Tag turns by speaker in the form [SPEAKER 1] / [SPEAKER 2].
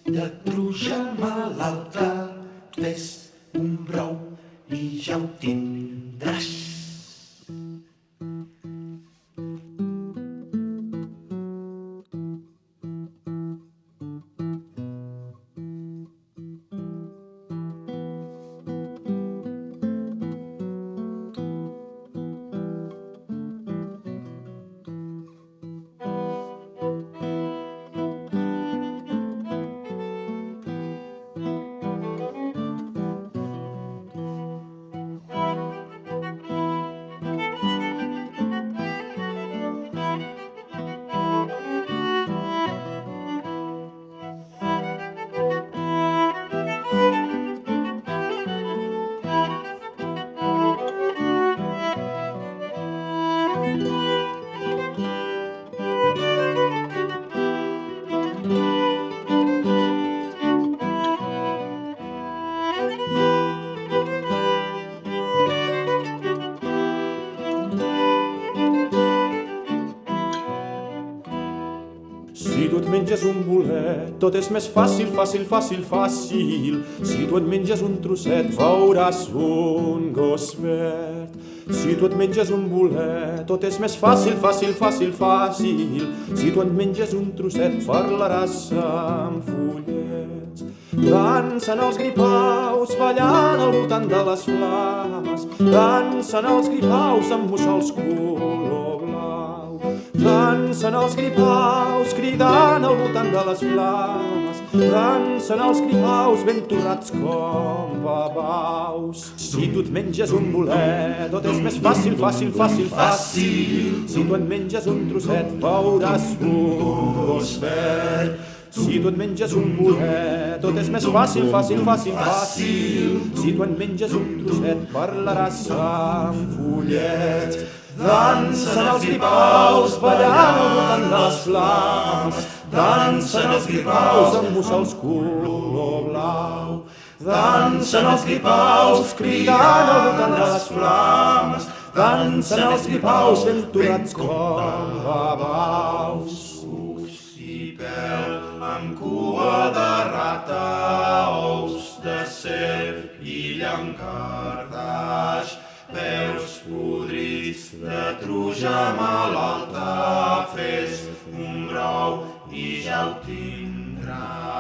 [SPEAKER 1] de truja malalta, fes un brou i ja ho tindràs.
[SPEAKER 2] Si tu et menges un bolet, tot és més fàcil, fàcil, fàcil, fàcil. Si tu et menges un trosset, veuràs un gos verd. Si tu et menges un bolet, tot és més fàcil, fàcil, fàcil, fàcil. Si tu et menges un trosset, parlaràs amb fullets. Dansen els gripaus ballant al voltant de les flames. Dansen els gripaus amb mussols color blau. Dansen els gripaus cridant al voltant de les flames. Dansen els gripaus ben torrats com babaus. Si tu et menges un bolet, tot és més fàcil, fàcil, fàcil, fàcil. Si tu et menges un trosset, veuràs un gos verd. Si tu et menges un bolet, tot és més fàcil, fàcil, fàcil, fàcil. Si tu et menges un trosset, parlaràs amb fullets. Dansen els gripaus ballant al voltant de les flames. Dansen els gripaus amb mussols color blau. Dansen els gripaus cridant al voltant de les flames. Dansen els gripaus ben torrats com babaus.
[SPEAKER 1] Pèl amb cua de rata, ous de serp i llancardaix, peus podrits de truja malalta, fes un brou i ja ho tindràs.